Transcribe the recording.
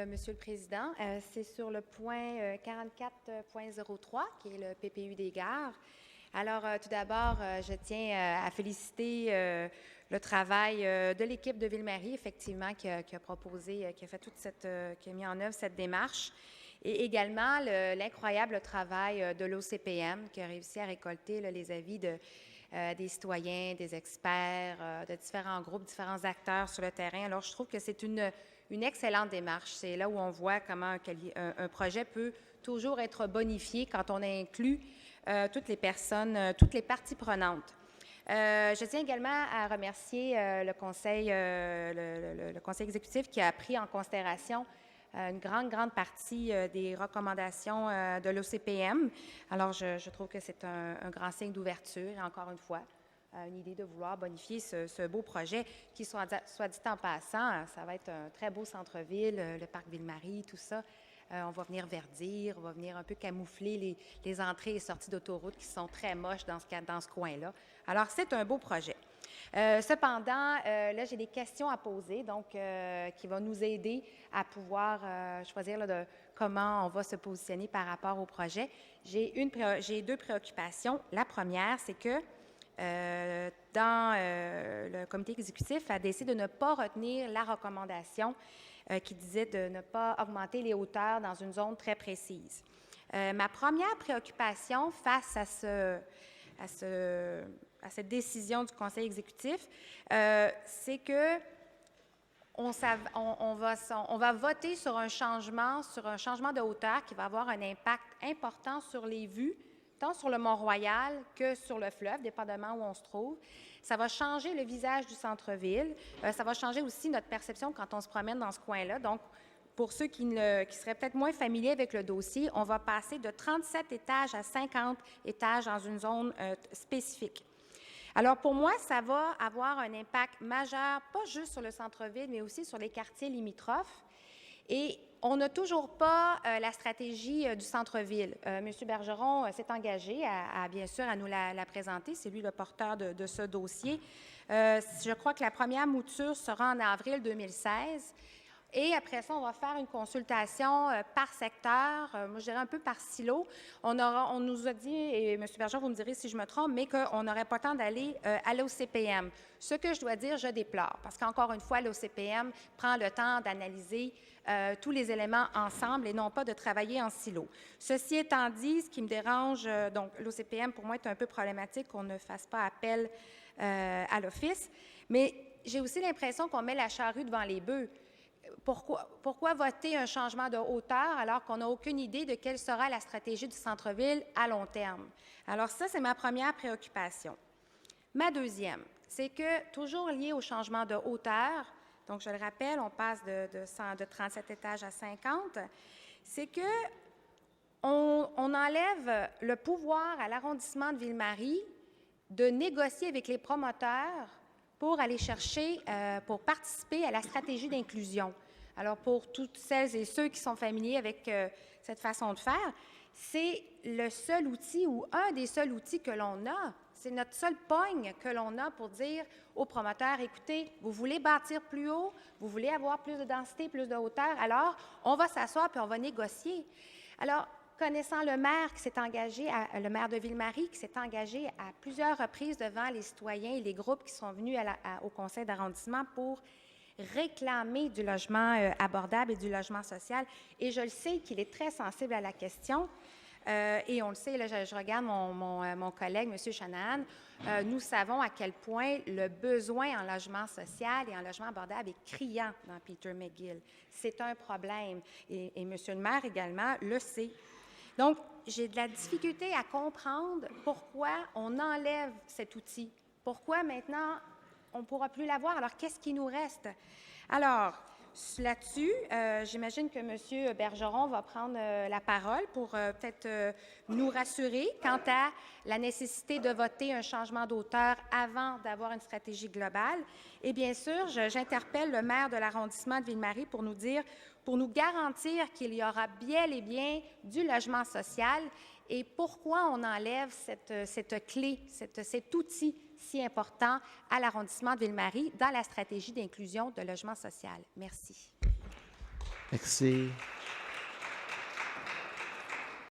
Monsieur le Président, c'est sur le point 44.03, qui est le PPU des gares. Alors, tout d'abord, je tiens à féliciter le travail de l'équipe de Ville-Marie, effectivement, qui a proposé, qui a fait qui a mis en œuvre cette démarche, et également l'incroyable travail de l'OCPM, qui a réussi à récolter les avis des citoyens, des experts, de différents groupes, différents acteurs sur le terrain. Alors, je trouve que c'est une excellente démarche. C'est là où on voit comment un projet peut toujours être bonifié quand on inclut toutes les personnes, toutes les parties prenantes. Je tiens également à remercier le conseil exécutif qui a pris en considération une grande partie des recommandations de l'OCPM. Alors, je trouve que c'est un grand signe d'ouverture, et encore une fois, une idée de vouloir bonifier ce beau projet qui, soit dit en passant, ça va être un très beau centre-ville, le parc Ville-Marie, tout ça. On va venir verdir, on va venir un peu camoufler les entrées et sorties d'autoroute qui sont très moches dans ce coin-là. Alors, c'est un beau projet. Cependant, là, j'ai des questions à poser, donc qui vont nous aider à pouvoir choisir comment on va se positionner par rapport au projet. J'ai deux préoccupations. La première, c'est que le comité exécutif a décidé de ne pas retenir la recommandation qui disait de ne pas augmenter les hauteurs dans une zone très précise. Ma première préoccupation face à cette décision du conseil exécutif, c'est que on va voter sur un changement de hauteur qui va avoir un impact important sur les vues, tant sur le Mont-Royal que sur le fleuve, dépendamment où on se trouve. Ça va changer le visage du centre-ville. Ça va changer aussi notre perception quand on se promène dans ce coin-là. Donc, pour ceux qui seraient peut-être moins familiers avec le dossier, on va passer de 37 étages à 50 étages dans une zone spécifique. Alors, pour moi, ça va avoir un impact majeur, pas juste sur le centre-ville, mais aussi sur les quartiers limitrophes. Et on n'a toujours pas la stratégie du centre-ville. M. Bergeron s'est engagé bien sûr, à nous la présenter. C'est lui le porteur de ce dossier. Je crois que la première mouture sera en avril 2016. Et après ça, on va faire une consultation par secteur, moi je dirais un peu par silo. On nous a dit, et M. Bergeron, vous me direz si je me trompe, mais qu'on n'aurait pas le temps d'aller à l'OCPM. Ce que je dois dire, je déplore, parce qu'encore une fois, l'OCPM prend le temps d'analyser tous les éléments ensemble et non pas de travailler en silo. Ceci étant dit, ce qui me dérange, donc l'OCPM pour moi est un peu problématique qu'on ne fasse pas appel à l'Office, mais j'ai aussi l'impression qu'on met la charrue devant les bœufs. Pourquoi voter un changement de hauteur alors qu'on n'a aucune idée de quelle sera la stratégie du centre-ville à long terme? Alors ça, c'est ma première préoccupation. Ma deuxième, c'est que, toujours lié au changement de hauteur, donc je le rappelle, on passe de 37 étages à 50, c'est que on enlève le pouvoir à l'arrondissement de Ville-Marie de négocier avec les promoteurs pour aller chercher, pour participer à la stratégie d'inclusion. Alors, pour toutes celles et ceux qui sont familiers avec cette façon de faire, c'est le seul outil ou un des seuls outils que l'on a. C'est notre seul pogne que l'on a pour dire aux promoteurs, écoutez, vous voulez bâtir plus haut, vous voulez avoir plus de densité, plus de hauteur, alors on va s'asseoir puis on va négocier. Alors, connaissant le maire qui s'est engagé, le maire de Ville-Marie, qui s'est engagé à plusieurs reprises devant les citoyens et les groupes qui sont venus au conseil d'arrondissement pour réclamer du logement abordable et du logement social. Et je le sais qu'il est très sensible à la question. Et on le sait, là, je regarde mon collègue, M. Shanahan, nous savons à quel point le besoin en logement social et en logement abordable est criant dans Peter McGill. C'est un problème. Et M. le maire également le sait. Donc, j'ai de la difficulté à comprendre pourquoi on enlève cet outil. Pourquoi maintenant on ne pourra plus l'avoir? Alors, qu'est-ce qui nous reste? Alors, là-dessus, j'imagine que M. Bergeron va prendre la parole pour peut-être nous rassurer quant à la nécessité de voter un changement d'auteur avant d'avoir une stratégie globale. Et bien sûr, j'interpelle le maire de l'arrondissement de Ville-Marie pour nous garantir qu'il y aura bien et bien du logement social et pourquoi on enlève cette clé, cet outil si important à l'arrondissement de Ville-Marie dans la stratégie d'inclusion de logement social. Merci. Merci.